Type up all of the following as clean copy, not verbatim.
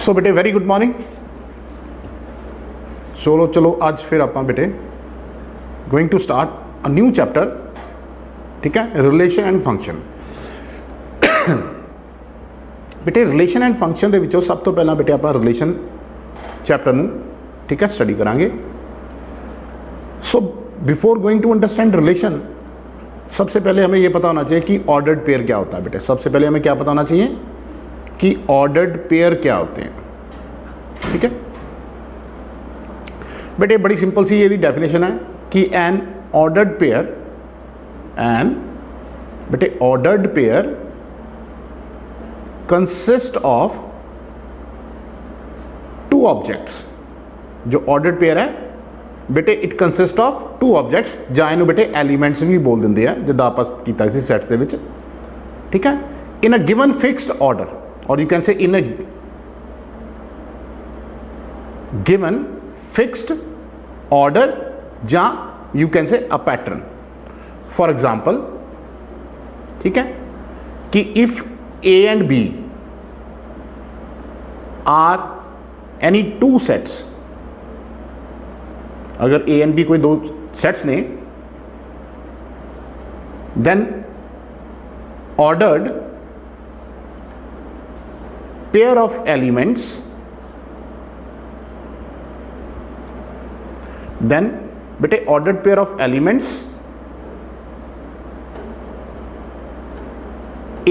सो बेटे very good morning. चलो आज फिर आप बेटे going to start a new chapter, ठीक है, रिलेशन एंड फंक्शन। बेटे रिलेशन एंड फंक्शन के विचों सब तो पहला बेटे आप रिलेशन चैप्टर नूं, ठीक है, स्टडी करांगे। So before going to understand relation, सबसे पहले हमें यह पता होना चाहिए कि ऑर्डर्ड पेयर क्या होता है। बेटे सबसे पहले हमें क्या पता होना चाहिए कि ऑर्डर्ड पेयर क्या होते हैं, ठीक है। बेटे बड़ी सिंपल सी ये डेफिनेशन है कि एन ऑर्डर्ड पेयर, एन बेटे ordered pair consist of two objects. जो ऑर्डर्ड पेयर है बेटे it consist of two objects, ਜਾਂ ਇਹਨੂੰ बेटे एलिमेंट्स भी बोल ਦਿੰਦੇ ਆ ਜਿੱਦਾਂ ਆਪਾਂ ਕੀਤਾ ਸੀ ਸੈਟਸ ਦੇ ਵਿੱਚ, ठीक है, in a given fixed order, or you can say in a given fixed order, या you can say a pattern. For example, ठीक है, कि if A and B are any two sets, अगर A and B कोई दो sets ने, then ordered pair of elements, then बेटे ordered pair of elements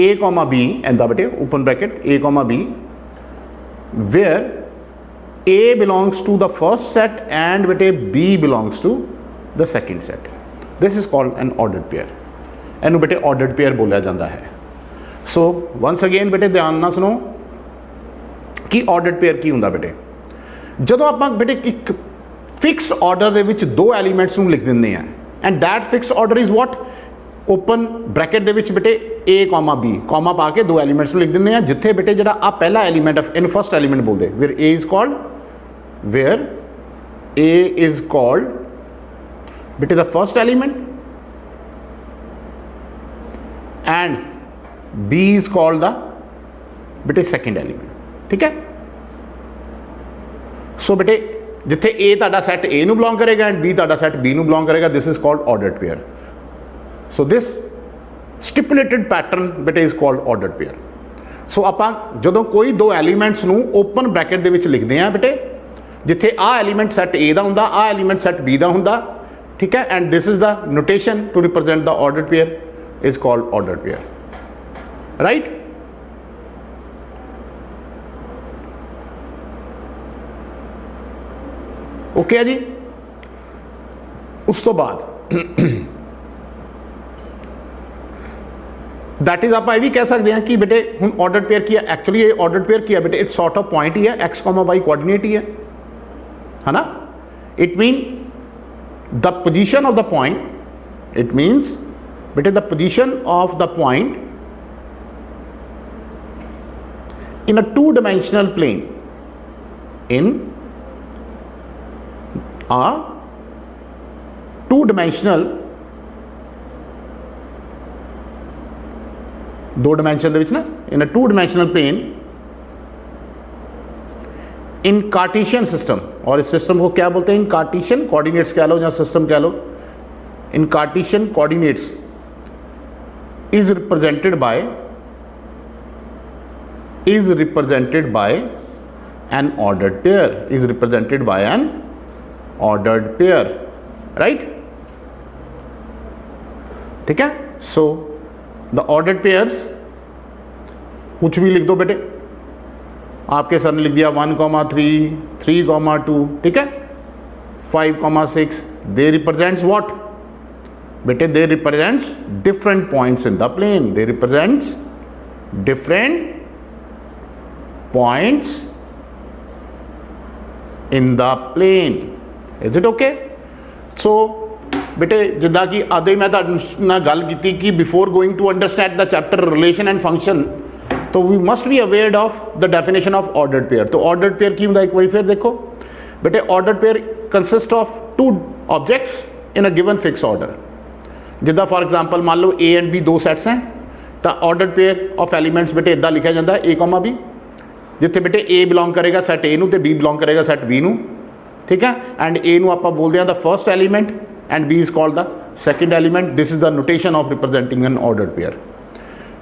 A comma B, and बेटे open bracket A comma B, where A belongs to the first set and बेटे B belongs to the second set. This is called an ordered pair. इन्हू बेटे ordered pair बोलिया जाता है। So once again बेटे ध्यान ना सुनो कि ऑर्डर्ड पेयर की हुंदा बेटे, जदों आपां बेटे एक फिक्स्ड ऑर्डर दे विच दो एलीमेंट्स नूं लिख दिंदे हैं, and that fixed order is what, open bracket दे विच बेटे A कॉमा B कॉमा पा के दो एलीमेंट्स नूं लिख दिंदे हैं, जिथे बेटे जिहड़ा आ पहला element of in first element बोलदे, वेयर A इज कॉल्ड बेटे the first element and B is called the बेटे सेकेंड एलीमेंट, ठीक है। सो बेटे जिथे A ताड़ा सैट A नूं बिलोंग करेगा एंड B ताड़ा सैट B नूं बिलोंग करेगा, this is called ordered pair. So this stipulated pattern बेटे इज कॉल्ड ऑर्डर्ड पेयर। सो आपां जदों कोई दो एलीमेंट्स नूं ओपन ब्रैकेट दे विच लिखदे आ बेटे, जिथे आ एलीमेंट सैट A दा हुंदा, आ एलीमेंट सैट B दा हुंदा, ठीक है, and this is the notation to represent the ordered pair, is called ordered pair, right. Okay है जी। उस तो बाद दैट इज आप भी कह सकते हैं कि बेटे हुण ऑर्डर्ड पेयर की है, एक्चुअली ये ऑर्डर्ड पेयर की है बेटे, इट सॉर्ट ऑफ पॉइंट ही है, एक्स कॉमा वाई कोऑर्डिनेट ही है ना। It mean the position of the point, it means बेटे the position of the point in a two-dimensional plane, in a two-dimensional, दो डिमेंशन दे विच ना, in a two-dimensional plane in Cartesian system, और इस system को क्या बोलते हैं, इन कार्टेशियन कोऑर्डिनेट्स कह लो या सिस्टम कह लो, in Cartesian coordinates is represented by an ordered pair, is represented by an ordered pair, right, ठीक है। सो द ऑर्डर्ड पेयर्स कुछ भी लिख दो बेटे, आपके सर ने लिख दिया 1,3, 3,2, ठीक है, 5,6, दे रिप्रेजेंट्स व्हाट बेटे, they represents different points in the plane, they represents different points in the plane, is it okay? So बेटे जिदा कि आदे मैं ना गल की कि before going to understand the chapter relation and function, तो we must be aware of the definition of ordered pair. तो ऑर्डर्ड पेयर की एक बार फिर देखो बेटे, ordered pair consist of two objects in a given fix order. जिदा for example मान लो A एंड B दो सैट्स हैं, तो ऑर्डर्ड पेयर ऑफ एलीमेंट्स बेटे इदा लिखा जाता है A कॉमा B, जिथे बेटे ए बिलोंग करेगा सैट ए नूं ते बी बिलोंग करेगा सैट बी नूं, ठीक है। एंड ए नूं आपां बोलदे हां the first element and B is called the second element. This is the notation of representing an ordered pair,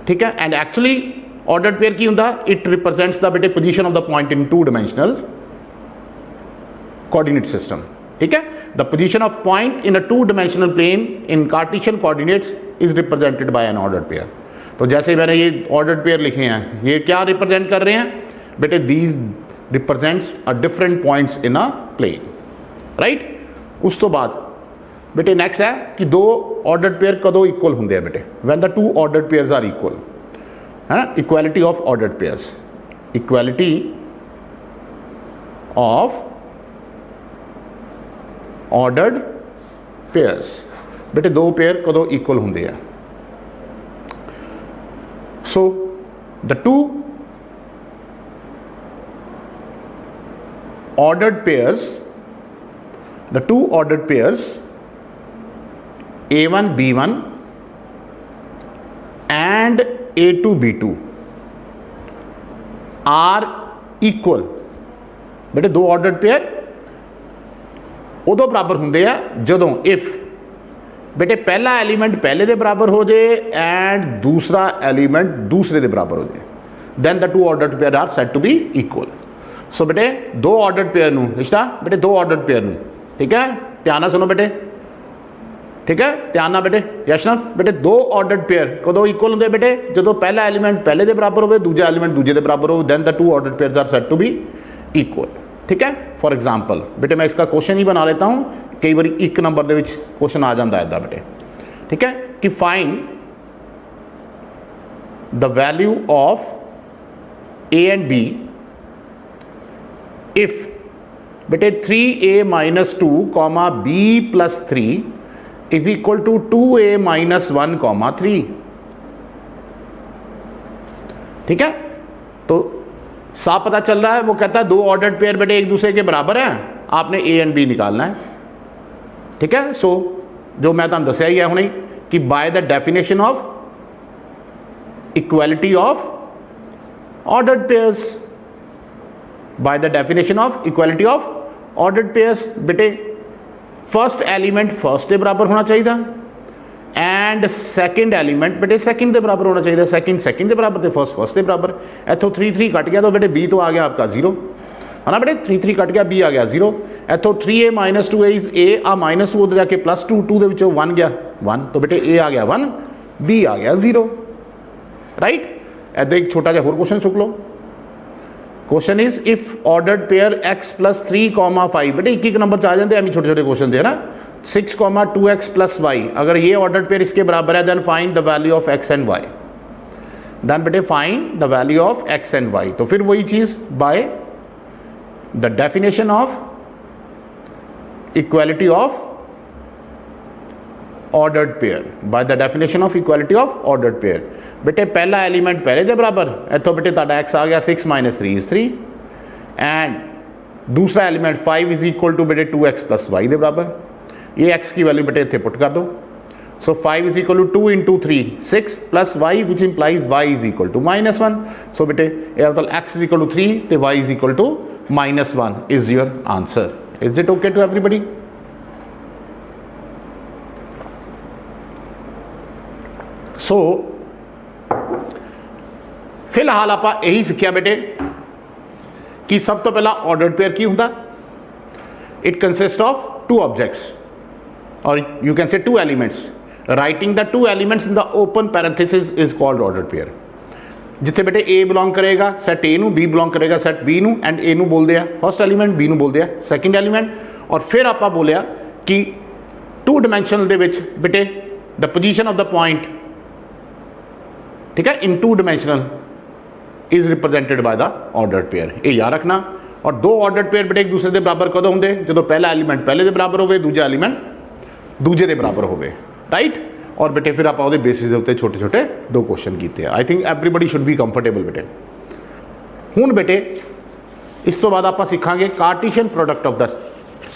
ठीक है। एंड एक्चुअली ऑर्डर्ड पेयर की हुंदा, इट रिप्रजेंट्स द बेटे position of the point in two dimensional coordinate system, ठीक है। The position of point in a two dimensional plane in Cartesian coordinates is represented bye N ordered pair. तो जैसे मैंने ये ordered pair लिखे हैं, ये क्या रिप्रेजेंट कर रहे हैं बेटे, these represents a different points in a plane, right. उस तो बाद बेटे नेक्स्ट है कि दो ऑर्डर्ड पेयर कदों इक्वल होंगे बेटे, when the two ordered pairs are equal, है equality of ordered pairs, equality of ordered pairs बेटे दो पेयर कदों इक्वल होंगे हैं। So the two ordered pairs, the two ordered pairs A1 B1 and A2 B2 are equal। बेटे दो ordered pair उदों बराबर होंगे आ जदों इफ बेटे पहला एलीमेंट पहले दे बराबर हो जाए एंड दूसरा एलीमेंट दूसरे दे बराबर हो जाए, then the two ordered pair are said to be equal. So बेटे दो ऑर्डर्ड पेयर नूं रिश्ता बेटे दो ऑर्डर्ड पेयर नूं, ठीक है, ध्यान सुनो बेटे, ठीक है, ध्यान ना बेटे, यशना बेटे दो ऑर्डर्ड पेयर कदों इक्वल होंगे बेटे, जो पहला एलीमेंट पहले दे बराबर हो, दूजा एलीमेंट दूजे दे बराबर हो, then the two ordered pairs are said to be equal, ठीक है। फॉर एग्जाम्पल बेटे मैं इसका क्वेश्चन ही बना लेता हूं, कई बार एक नंबर के क्वेश्चन आ जाता है इदा बेटे, ठीक है, कि find the value of A and B if बेटे 3a minus 2 comma b plus 3 is equal to 2a minus 1 comma 3, ठीक है। तो साफ पता चल रहा है, वो कहता है दो ऑर्डर्ड पेयर बेटे एक दूसरे के बराबर हैं, आपने ए एंड बी निकालना है, ठीक है। सो जो मैं तुहानू दस्या ही है हुणे कि bye the definition of equality of ordered pairs, by the definition of equality of ordered pairs बेटे फर्स्ट एलिमेंट फर्स्ट के बराबर होना चाहिए एंड सेकंड एलिमेंट बेटे सेकंड के बराबर होना चाहिए, सेकंड सेकंड के बराबर, फर्स्ट फर्स्ट के बराबर। इथों 3 3 कट गया तो बेटे बी तो आ गया आपका 0, है ना बेटे, 3 3 कट गया बी आ गया 0। इथों 3a minus 2a is a, आ माइनस 2 जाके प्लस 2, 2 के विचों 1 गया 1, तो बेटे a आ गया 1, b आ गया 0, राइट। ऐसे एक छोटा जिहा होर क्वेश्चन चुक लो। Question is if ordered pair x plus 3 comma 5 बेटे एक नंबर च आ जाते हैं छोटे छोटे क्वेश्चन थे ना, 6 कॉमा 2x प्लस वाई, अगर ये ऑर्डर्ड पेयर इसके बराबर है then find the value of x and y, then बेटे find the value of x and y। तो फिर वही चीज by the definition of equality of ordered pair, by the definition of equality of ordered pair बेटे पहला element पहले दे बराबर, इतों बेटे तुहाडा x आ गया 6 minus 3 is 3 एंड दूसरा एलीमेंट 5 इज इक्वल टू बेटे 2x प्लस वाई दे बराबर, ये x की वैल्यू बेटे इत्थे पुट कर दो। So 5 is equal to 2 into 3 6 plus y which implies y is equal to -1। So बेटे ये मतलब x इज इक्वल टू 3 तो y is equal to -1 is your answer. Is it okay to everybody? So फिलहाल आप यही सीखिया बेटे कि सब तो पहला ऑर्डर्ड पेयर की होंगे, it consist of two objects और you can say two elements, writing the two elements in the open parenthesis is called ordered pair. जिथे बेटे ए बिलोंग करेगा सैट ए नू, बी बिलोंग करेगा सैट बी नू, and A नू बोलते हैं फर्स्ट एलीमेंट, बी नू बोलते हैं सैकेंड एलीमेंट। और फिर आप बोलिया कि टू डायमेंशनल दे विच बेटे the position of the point, ठीक है, in two dimensional is represented by the ordered pair. ये याद रखना। और दो ऑर्डर्ड पेयर बेटे एक दूसरे के बराबर कदों होंगे, जो पहला एलीमेंट पहले के बराबर हो, दूजा एलीमेंट दूजे के बराबर हो, राइट। और बेटे फिर आप बेसिस के उत्ते छोटे छोटे दो क्वेश्चन किए। I think everybody should be comfortable बेटे। हुण बेटे इस तो बाद आप सीखांगे Cartesian product of the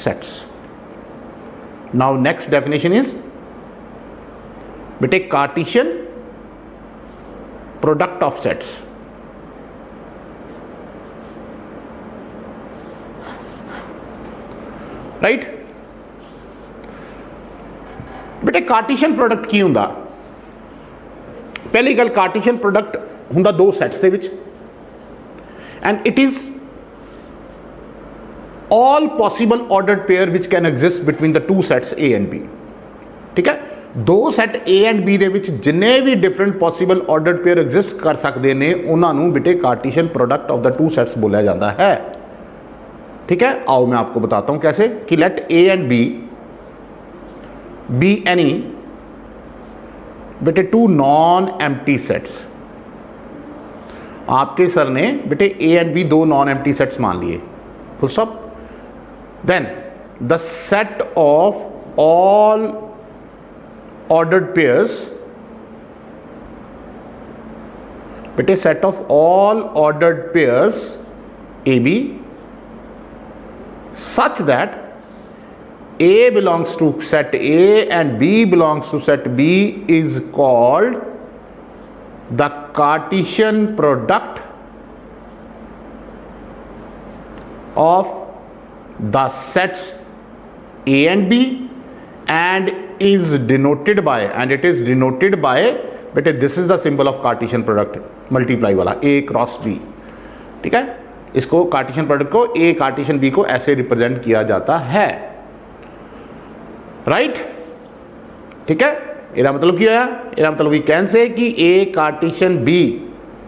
sets. Now next definition is बेटे Cartesian product of sets. Right. बेटे कार्टीशियन प्रोडक्ट की हुंदा, पहली गल कार्टीशियन प्रोडक्ट हुंदा दो सैट्स दे विच, and it is all possible ordered pair which can exist between the two sets A and B. ठीक है, दो सैट ए एंड बी दे विच जिन्ने भी different possible ordered pair exist कर सकते हैं उन्होंने बेटे Cartesian product of the two sets बोला जाता है। ठीक है, आओ मैं आपको बताता हूं कैसे, कि let A and B any बेटे टू नॉन एम्प्टी सेट्स। आपके सर ने बेटे ए एंड बी दो नॉन एम्प्टी सेट्स मान लिए, full stop. Then the set of all ordered pairs, बेटे set of all ordered pairs AB such that A belongs to set A and B belongs to set B is called the Cartesian product of the sets A and B and is denoted by, and it is denoted by बेटे this is the symbol of Cartesian product, multiply वाला A cross B। ठीक है, इसको Cartesian product को A Cartesian B को ऐसे represent किया जाता है, राइट। ठीक है, इसका मतलब क्या है, इसका मतलब we can say that A Cartesian B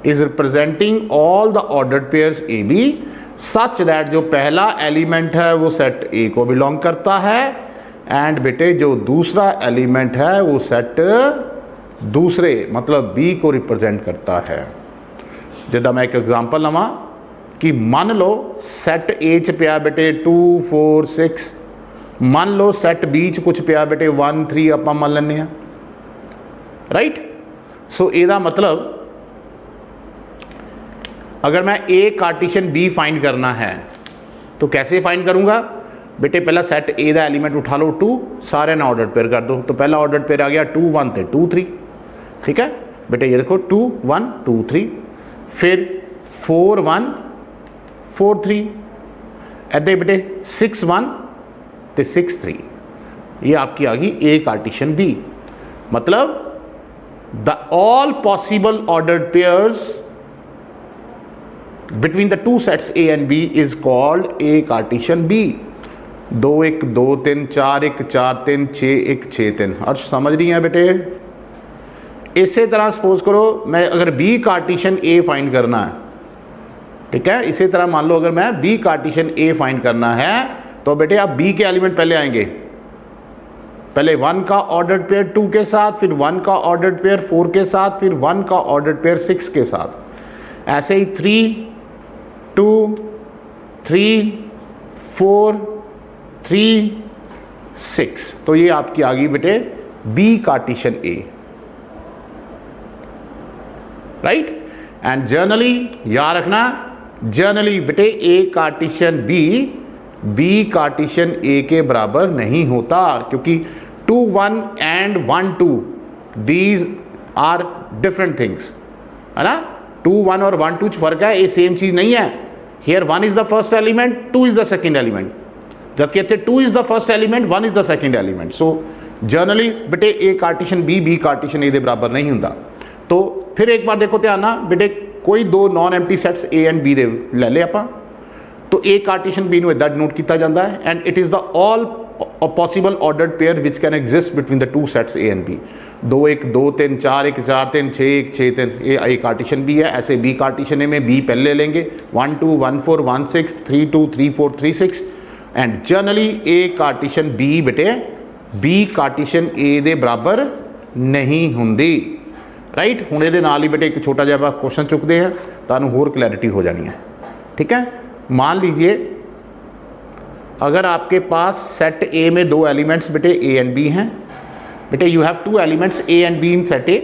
is representing all the ordered pairs A B such that जो पहला एलिमेंट है वो सेट A को बिलोंग करता है, एंड बेटे जो दूसरा एलिमेंट है वो सेट दूसरे मतलब B को रिप्रेजेंट करता है। जिदा मैं एक एग्जांपल लवा कि मान लो सेट A च पिया बेटे 2 4 6, मान लो सेट B च कुछ पिया बेटे 1 3 आप मान लेने, राइट। सो एदा मतलब अगर मैं A कार्टेशियन B फाइंड करना है तो कैसे फाइंड करूंगा बेटे, पहला सेट ए का एलिमेंट उठा लो 2, सारे ना ऑर्डर पेयर कर दो, तो पहला ऑर्डर पेयर आ गया 2 1 ते 2 3। ठीक है बेटे, ये देखो 2 1 2 3, फिर 4 1 4 3, ऐसे बेटे 6 1 ते 6 3, ये आपकी आ गई ए कार्टेशियन बी। मतलब the all possible ordered pairs between the two sets A and B is called A Cartesian B. 2 1 2 3 4 1 4 3 6 1 6 3, अर्श समझ रही हैं बेटे। इसी तरह सपोज करो मैं अगर बी कार्टेशियन ए फाइंड करना है, ठीक है, इसी तरह मान लो अगर मैं बी कार्टेशियन ए फाइंड करना है तो बेटे आप बी के एलिमेंट पहले आएंगे, पहले 1 का ऑर्डर्ड पेयर 2 के साथ, फिर 1 का ऑर्डर्ड पेयर 4 के साथ, फिर 1 का ऑर्डर्ड पेयर 6 के साथ, ऐसे ही 3 2 3 4 3 6, तो ये आपकी आ गई बेटे B Cartesian A, right. And generally याद रखना, जर्नली बेटे A Cartesian B Cartesian A के बराबर नहीं होता, क्योंकि 2 1 and 1 2 these are different things, है ना। 2 1 और 1 2 फर्क है, ये सेम चीज नहीं है। Here 1 is the first element, 2 is the second element, जबकि इतने 2 is the first element, 1 is the second element. So generally बेटे A Cartesian B Cartesian A के बराबर नहीं होता। तो फिर एक बार देखो ध्यान ना बेटे, कोई दो non empty sets A and B दे ले ले आपां, तो ए कार्टेशियन बी नूं इदां डिनोट किया जाता है, and it is the all possible ordered pair which can exist between the two sets A and B. 2 1 2 3 4 1 4 3 6 1 6 3, ये ए कार्टेशियन बी है। ऐसे बी कार्टेशियन ए में बी पहले लेंगे, 1 2 1 4 1 6 3 2 3 4 3 6, and generally A Cartesian B बेटे बी कार्टेशियन ए दे बराबर नहीं हुंदी, राइट। हुण इहदे नाल ही बेटे एक छोटा जिहा क्वेश्चन चुकते हैं, तुहानूं होर क्लैरिटी हो जानी है। ठीक है, मान लीजिए अगर आपके पास सेट ए में 2 एलिमेंट्स बेटे ए एंड बी हैं, बेटे you have 2 elements A and B in set A,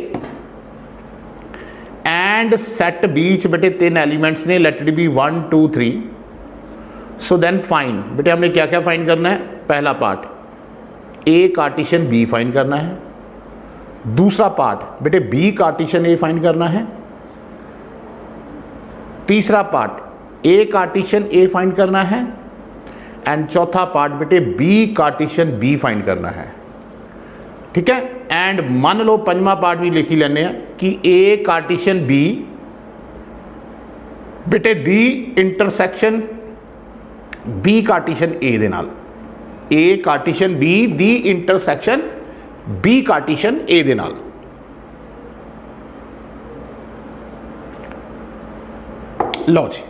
and set B च बेटे 3 एलिमेंट्स ने, let it be 1 2 3। So then find बेटे हमने क्या क्या फाइंड करना है, पहला part A Cartesian B find करना है, दूसरा पार्ट बेटे बी कार्टेशियन ए फाइंड करना है, तीसरा part A Cartesian A find करना है, एंड चौथा पार्ट बेटे बी कार्टिशियन बी फाइंड करना है, ठीक है। एंड मान लो पंजवा पार्ट भी लिखी लेने कि ए कार्टिशियन बी बेटे दी इंटरसेक्शन बी कार्टिशियन ए दे नाल, ए कार्टिशियन बी दी इंटरसेक्शन बी कार्टिशियन ए दे नाल। लो जी,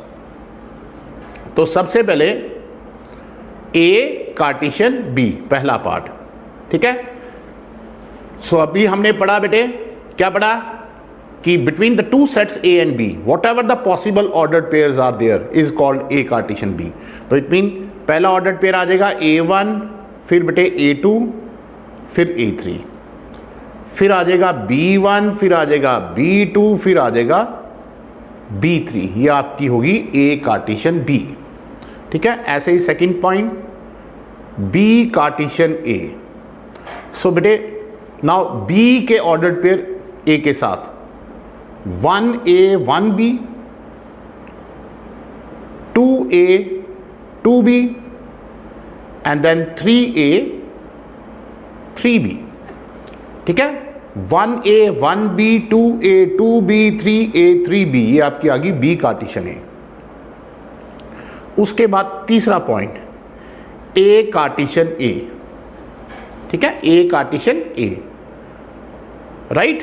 तो सबसे पहले ए कार्टिशियन बी पहला पार्ट, ठीक है। सो अभी हमने पढ़ा बेटे, क्या पढ़ा कि between the two sets A and B whatever the possible ordered pairs are there is called A Cartesian B. तो इट मीन पहला ऑर्डर्ड पेयर आ जाएगा A1, फिर बेटे A2, फिर A3, फिर आ जाएगा B1, फिर आ जाएगा B2, फिर आ जाएगा B3। ये आपकी होगी ए कार्टिशियन बी, ठीक है। ऐसे ही सेकंड पॉइंट बी कार्टिशियन ए। सो बेटे नाउ बी के ऑर्डर्ड पेयर ए के साथ 1A 1B, 2A 2B and then 3A 3B, ठीक है। 1A 1B 2A 2B 3A 3B, ये आपकी आ गई बी कार्टिशियन ए। उसके बाद तीसरा पॉइंट ए कार्टिशियन ए, ठीक है, ए कार्टिशियन ए, राइट।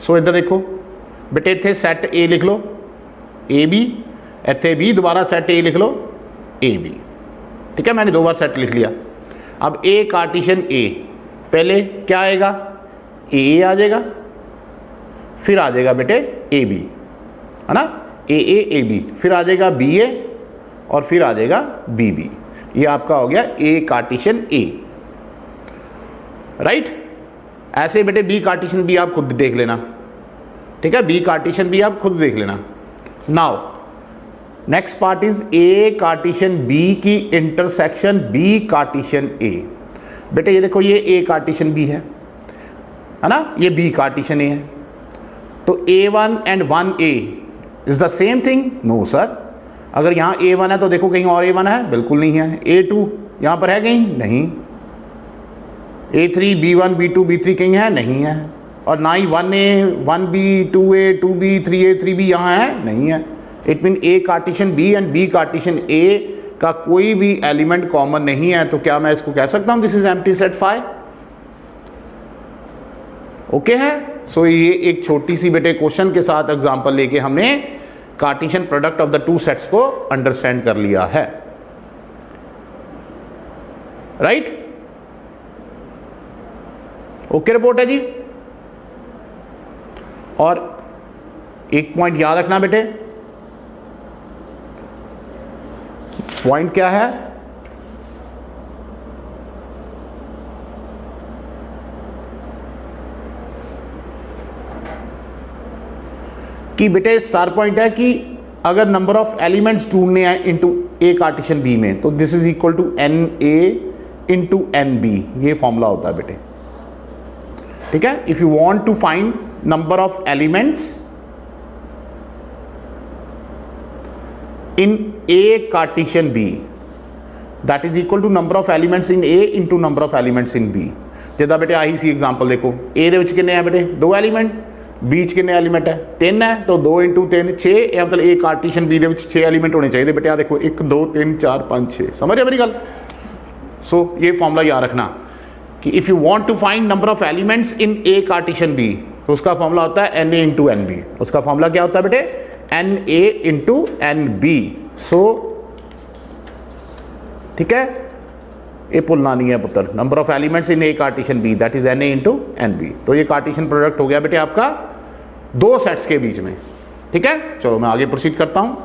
सो इधर देखो बेटे, इतने सैट ए लिख लो ए बी, इतने भी दोबारा सैट ए लिख लो ए बी, ठीक है। मैंने 2 बार सेट लिख लिया। अब ए कार्टिशियन ए, पहले क्या आएगा ए आ जाएगा, फिर आ जाएगा बेटे ए बी, है ना, ए बी, फिर आ जाएगा बी ए और फिर आ जाएगा बी बी। ये आपका हो गया ए कार्टिशियन ए, राइट। ऐसे बेटे बी कार्टिशियन बी आप खुद देख लेना, ठीक है, बी कार्टिशियन बी आप खुद देख लेना। Now next part is A Cartesian B की इंटरसेक्शन बी कार्टिशियन ए। बेटे ये देखो, ये ए कार्टिशियन बी है ना, ये बी कार्टिशियन ए है। तो A1 and 1A is the same thing? No sir. अगर यहाँ A1 है तो देखो कहीं और A1 है? बिल्कुल नहीं है। A2 यहाँ पर है कहीं? नहीं। A3 B1 B2 B3 कहीं है? नहीं है। और ना ही 1A 1B 2A 2B 3A 3B यहाँ है? नहीं है। It mean A Cartesian B and B Cartesian A का कोई भी एलिमेंट कॉमन नहीं है। तो क्या मैं इसको कह सकता हूं this is empty set phi? Okay है। सो ये एक छोटी सी बेटे क्वेश्चन के साथ एग्जांपल लेके हमने Cartesian product of the two sets को अंडरस्टैंड कर लिया है, राइट? ओके रिपोर्ट है जी। और एक पॉइंट याद रखना बेटे, पॉइंट क्या है? कि बेटे स्टार पॉइंट है कि अगर नंबर ऑफ एलिमेंट्स ढूंढने हैं इनटू ए कार्टिशियन बी में तो this is equal to N A into N B. ये फॉर्मूला होता है बेटे, ठीक है। If you want to find number of elements in A Cartesian B, that is equal to number of elements in A into number of elements in B। जिदा बेटे आई सी example देखो, A दे विच किन्ने हैं बेटे? 2 एलिमेंट, B च किन्ने element है? 3 है। तो 2 इंटू 3 6, ये मतलब A Cartesian B they which 6 element होने चाहिए बेटे। आ देखो 1 2 3 4 5 6। समझ रहे मेरी गल? सो ये फॉर्मूला याद रखना कि if you want to find number of elements in A Cartesian B तो उसका फॉर्मूला होता है Na इंटू एन बी। उसका फॉर्मूला क्या होता है बेटे? Na into N B. So ठीक है, ये भूलना नहीं है पुत्र। Number of elements in A Cartesian B that is Na into N B. तो ये कार्टिशियन प्रोडक्ट हो गया बेटे आपका 2 सेट्स के बीच में, ठीक है। चलो मैं आगे प्रोसीड करता हूं।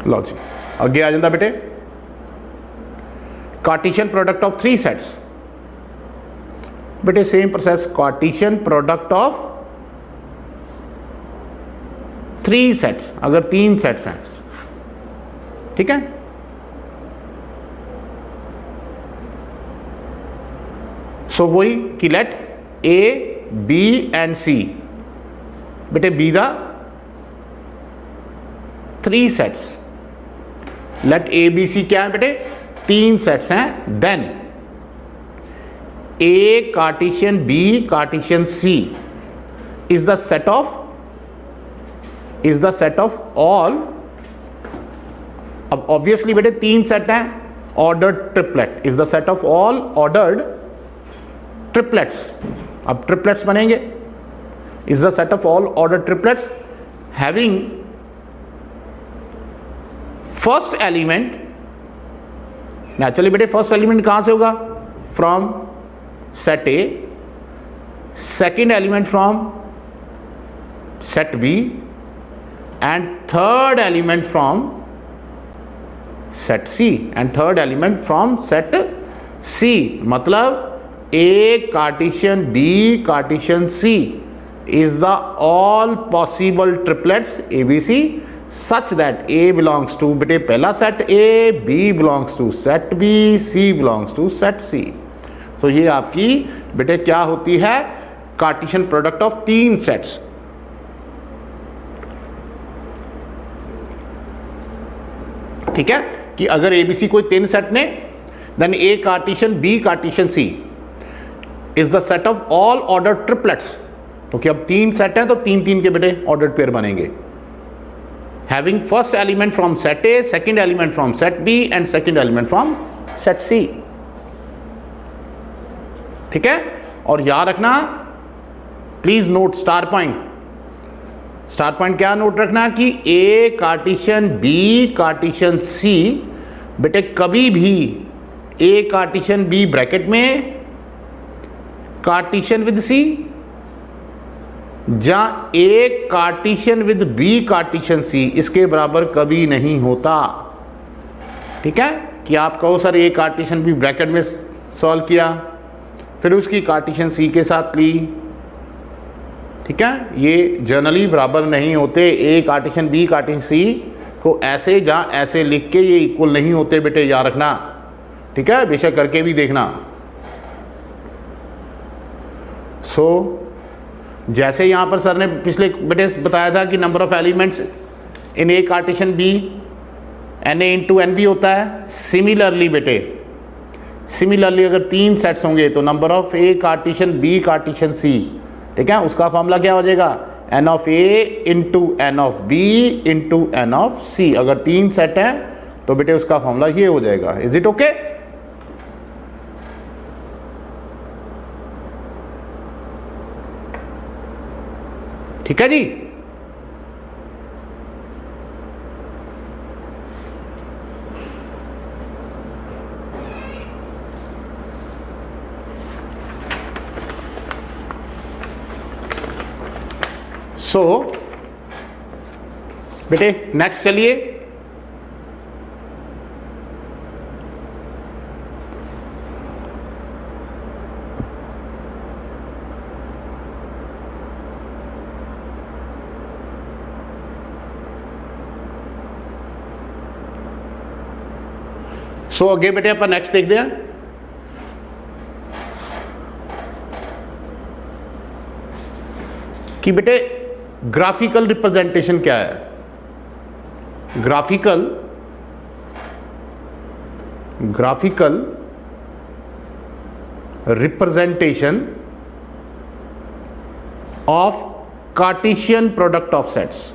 लो जी आगे आ जाता बेटे, कार्टिशियन प्रोडक्ट ऑफ 3 सेट्स। बेटे same process, Cartesian product of 3 sets. अगर 3 सेट्स हैं, ठीक है, सो वही कि let A B and C, बेटे be the 3 sets, let A B C क्या है बेटे 3 सेट्स हैं, then A Cartesian B Cartesian C is the set of all, अब ऑब्वियसली बेटे 3 सेट हैं, ordered triplet is the set of all ordered triplets, अब triplets बनेंगे, is the set of all ordered triplets having first element, naturally बेटे first element कहां से होगा, from set A, second element from set B and third element from set C, and third element from set C, मतलब A Cartesian B Cartesian C is the all possible triplets ABC such that A belongs to बेटे पहला set A, B belongs to set B, C belongs to set C. So ये आपकी बेटे क्या होती है, Cartesian product of 3 sets. ठीक है कि अगर ABC कोई 3 सेट ने, then A Cartesian B Cartesian C is the set of all order triplets. क्योंकि अब 3 सेट हैं तो 3 के बेटे ऑर्डर्ड पेयर बनेंगे, having first element from set A, second element from set B and second element from set C. ठीक है, और याद रखना please note star point, star point क्या नोट रखना कि A Cartesian B Cartesian C बेटे कभी भी ए कार्टेशियन बी ब्रैकेट में कार्टेशियन विद सी, जहां ए कार्टेशियन विद बी कार्टेशियन सी इसके बराबर कभी नहीं होता. ठीक है कि आप कहो सर ए कार्टेशियन बी ब्रैकेट में सॉल्व किया, फिर उसकी कार्टेशियन सी के साथ ली. ठीक है, ये जनरली बराबर नहीं होते. ए कार्टेशियन बी कार्टेशियन सी को ऐसे जहां ऐसे लिख के ये इक्वल नहीं होते बेटे, याद रखना. ठीक है, बेशक करके भी देखना. सो जैसे यहां पर सर ने पिछले बेटे बताया था कि number of elements in A Cartesian B N A into N B होता है. सिमिलरली बेटे, सिमिलरली अगर 3 सेट्स होंगे तो number of A Cartesian B Cartesian C, ठीक है, उसका फॉर्मूला क्या हो जाएगा, n of A into n of B into n of C. अगर 3 सेट है तो बेटे उसका फॉर्मूला ये हो जाएगा. Is it okay? ठीक है जी. सो बेटे नेक्स्ट चलिए. सो आगे बेटे अपन नेक्स्ट देखते हैं. कि बेटे ग्राफिकल रिप्रेजेंटेशन क्या है. Graphical representation of Cartesian product of sets.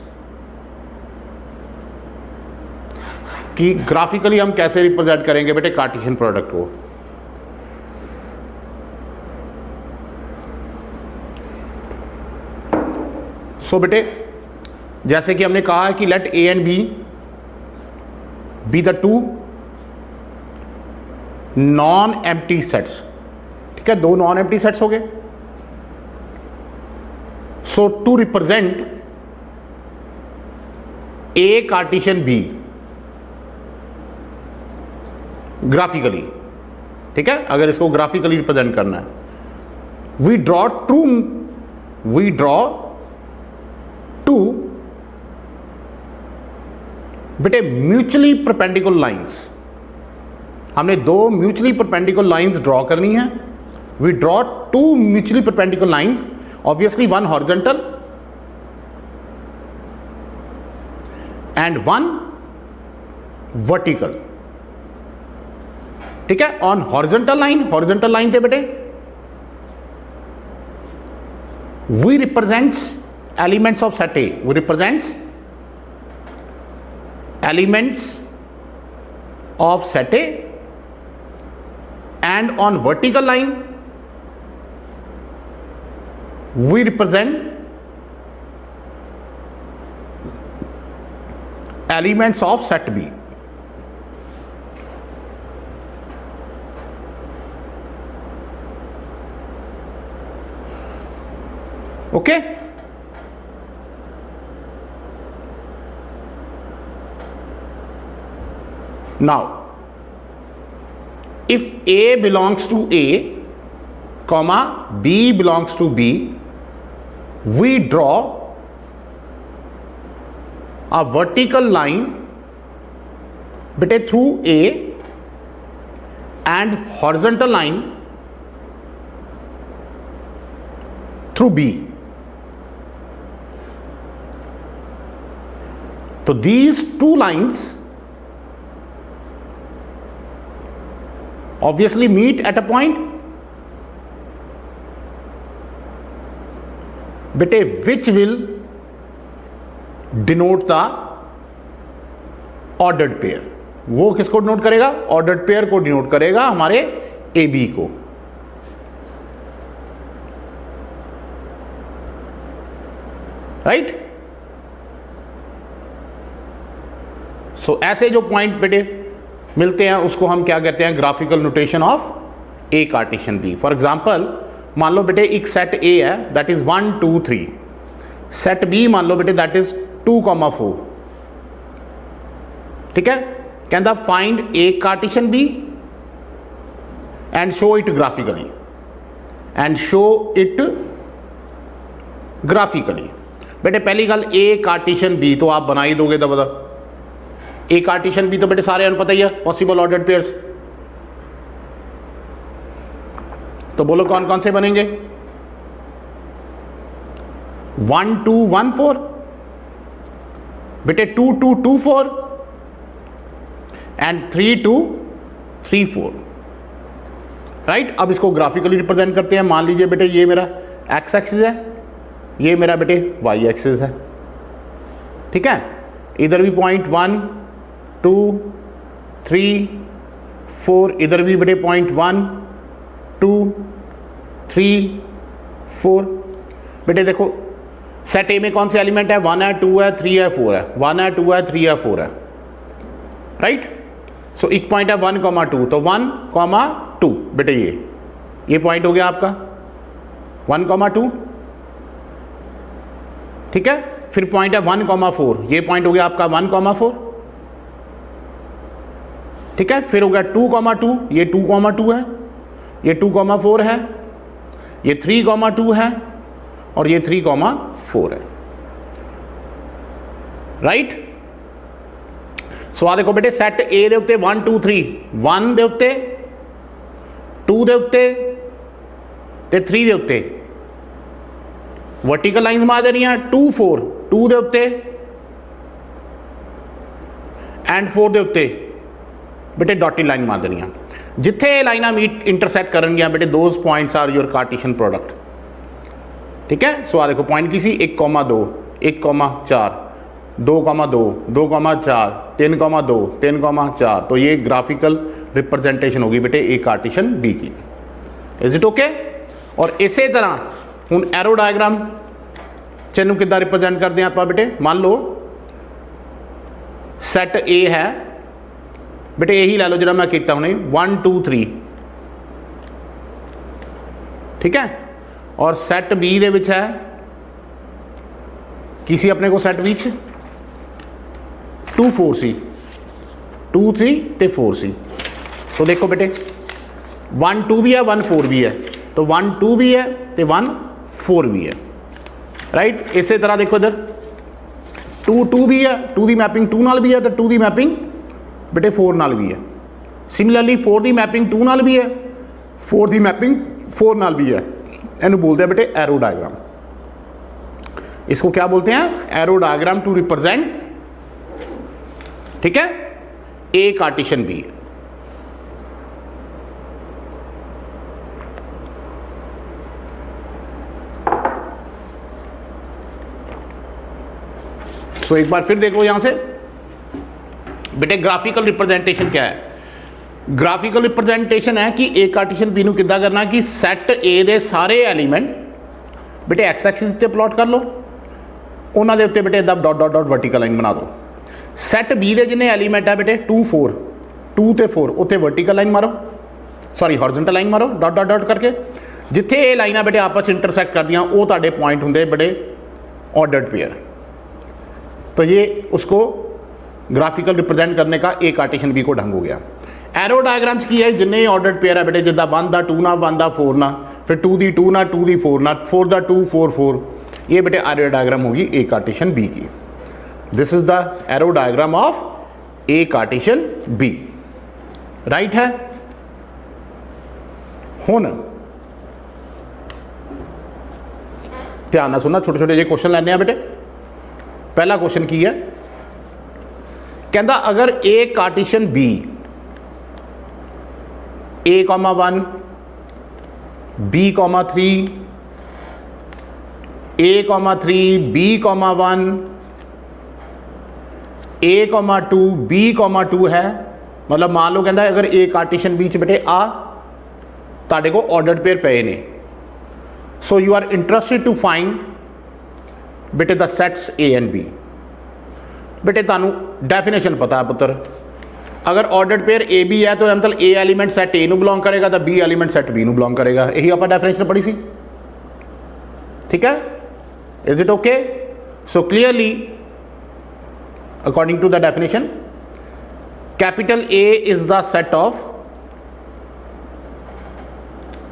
कि ग्राफिकली हम कैसे रिप्रेजेंट करेंगे बेटे कार्टेशियन प्रोडक्ट को. सो बेटे जैसे कि हमने कहा है कि let A and B the 2 non empty sets. ठीक है, 2 नॉन एम्प्टी सेट्स हो गए. So to represent A Cartesian B graphically, ठीक है, अगर इसको ग्राफिकली रिप्रेजेंट करना है, वी ड्रॉ टू बेटे म्यूचुअली परपेंडिकुलर लाइंस. हमने 2 म्यूचुअली परपेंडिकुलर लाइंस ड्रॉ करनी है. we draw two mutually perpendicular lines, obviously one horizontal and one vertical. ठीक है, on horizontal line थे बेटे we represents elements of set A, we represents elements of set A, and on vertical line we represent elements of set B. Okay, now if A belongs to A comma B belongs to B, we draw a vertical line bete through A and horizontal line through B. So these two lines obviously meet at a point bete which will denote the ordered pair. वो किसको denote करेगा? Ordered pair को denote करेगा, हमारे A B को. Right? सो ऐसे जो point बेटे मिलते हैं उसको हम क्या कहते हैं? Graphical notation of A Cartesian B. For example मान लो बेटे एक सेट ए है दैट इज 1 2 3. सेट बी मान लो बेटे दैट इज 2,4. ठीक है, कहता find A Cartesian B and show it graphically, and show it graphically. बेटे पहली गल ए कार्टेशियन बी तो आप बना ही दोगे दबा. ए कार्टेशियन बी तो बेटे सारे पता ही है पॉसिबल ऑर्डर्ड पेयर्स. तो बोलो कौन कौन से बनेंगे? 1 2 1 4 बेटे 2 2 2 4 एंड 3 2 3 4. राइट, अब इसको ग्राफिकली रिप्रेजेंट करते हैं. मान लीजिए बेटे ये मेरा एक्स एक्सिस है, ये मेरा बेटे वाई एक्सिस है. ठीक है, इधर भी पॉइंट 1 2 3 4, इधर भी बेटे पॉइंट 1 2 3 4. बेटे देखो सेट ए में कौन से एलिमेंट है? 1 है 2 है 3 है 4 है. 1 है 2 है 3 है 4 है. राइट, सो एक पॉइंट है 1,2. तो 1,2 बेटे ये पॉइंट हो गया आपका 1,2. ठीक है, फिर पॉइंट है 1,4. ये पॉइंट हो गया आपका 1,4. ठीक है, फिर हो गया 2,2. ये 2,2 है, ये 2,4 है, ये 3,2 है और ये 3,4 है. राइट, सो आ देखो बेटे सेट ए दे उत्ते 1 2 3 1 दे उत्ते 2 दे उत्ते ते 3 दे उत्ते वर्टिकल लाइन्स मार देनियां. 2 4 2 दे उत्ते एंड 4 दे उत्ते बेटे डॉटेड लाइन मार देनियां. जिथे लाइना मीट इंटरसेक्ट करनगियां बेटे those points are your Cartesian product. ठीक है, सो आ देखो पॉइंट की सी 1,2 1,4 2,2 2,4 3,2 3,4. तो ये ग्राफिकल रिप्रेजेंटेशन होगी बेटे ए कार्टेशियन बी की. Is it okay? और इसे तरह हुण एरो डायग्राम चिन्ह किद्दां रिप्रेजेंट करते हैं आप बेटे? मान लो सैट ए है बेटे, यही लै लो जो मैं किया हुणे 1 2 3. ठीक है, और सैट बी दे विच है किसी अपने को सैट विच 2 4 सी 2 3 ते 4 सी. तो देखो बेटे 1 2 भी है 1 4 भी है, तो 1 2 भी है ते 1 4 भी है. राइट, इसे तरह देखो इधर 2 2 भी है, 2 की मैपिंग 2 नाल भी है, तो 2 की मैपिंग बेटे 4 नाल भी है. सिमिलरली 4 की मैपिंग 2 नाल भी है, फोर दी मैपिंग 4 नाल भी है, इनू बोलते हैं बेटे एरो डायग्राम। इसको क्या बोलते हैं? एरो डायग्राम टू रिप्रेजेंट, ठीक है, ए कार्टेशियन बी। तो एक बार फिर देख लो यहां से बेटे ग्राफिकल रिप्रेजेंटेशन क्या है। ग्राफिकल रिप्रेजेंटेशन है कि ए कार्टेशियन बी नूं किद्दां करना कि सैट ए दे सारे एलीमेंट बेटे एक्स एक्सिस ते प्लॉट कर लो, उन्हां दे उत्ते बेटे इदां dot dot dot vertical line बना दो। सैट बी दे जिन्ने एलीमेंट है बेटे 2 4 2 ते 4 उत्ते वर्टिकल लाइन मारो, सॉरी हॉरिजॉन्टल लाइन मारो डॉट डॉट डॉट करके। जिथे ये लाइनां बेटे आपस इंटरसैक्ट करदियां वो तुहाडे पॉइंट हुंदे बड़े ऑर्डर्ड पेयर। तो ये उसको ग्राफिकल रिप्रेजेंट करने का ए कार्टेशियन बी को ढंग हो गया। एरो डायग्राम्स की है जिन्ने ऑर्डर्ड पेयर है बेटे, जिदा 1 दा 2 ना 1 दा 4 ना, फिर 2 दी 2 ना 2 दी 4 ना, 4 दा 2 4 4, ये बेटे एरो डायग्राम होगी ए कार्टेशियन बी की। This is the arrow diagram of A Cartesian B, right है। हुण ध्यान नाल सुनना, छोटे छोटे जे क्वेश्चन लैने बेटे। पहला क्वेश्चन की है, कहता अगर ए Cartesian B A, 1 B, 3 A, 3 B, 1 A, 2 B, 2 है, मतलब मान लो कहता अगर ए कार्टेशियन बी च बेटे आ तुहाडे को ऑर्डर्ड पेयर पे ने। So you are interested to find बेटे the sets A and B. बेटे तुहानू डेफिनेशन पता है पुत्र, अगर ऑर्डर्ड पेयर ए बी है तो मतलब ए एलीमेंट सैट ए नू बिलोंग करेगा तो बी एलीमेंट सैट बी नू बिलोंग करेगा। यही आप डेफिनेशन पढ़ी सी, ठीक है। Is it okay? So clearly according to the definition, capital A is the set of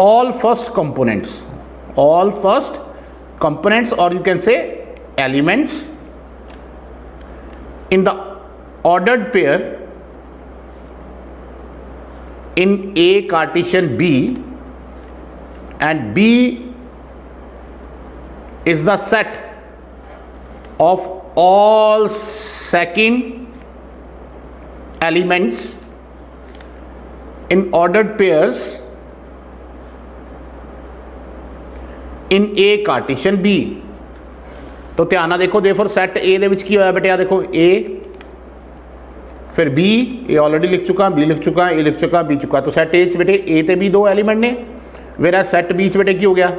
all first components or you can say elements in the ordered pair in A Cartesian B, and B is the set of all second elements in ordered pairs in A Cartesian B. तो ध्यान देखो, therefore set ए दे विच की होया बेटे, आ देखो ए फिर B, ए already लिख चुका, बी लिख चुका, ए लिख चुका, बी चुका। तो सैट ए च बेटे ए ते बी दो एलीमेंट ने, वेरा सैट बी च बेटे की हो गया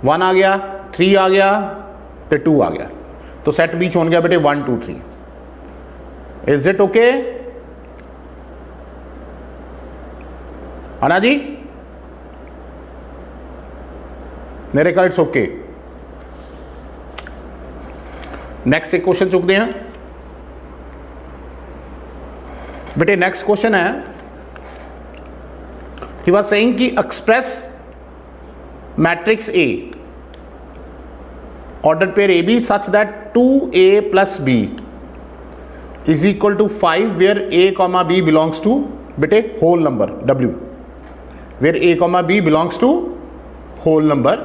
1 आ गया, 3 आ गया तो 2 आ गया। तो सैट बी च हो गया बेटे 1 2 3। Is it okay? आना जी मेरे ख्याल इट्स ओके। नेक्स्ट एक क्वेश्चन चुकते हैं बेटे। नेक्स्ट क्वेश्चन है, ही वाज सेइंग कि express matrix A order pair A B such that 2a plus b is equal to 5 where a comma b belongs to बेटे whole number w, where a comma b belongs to whole number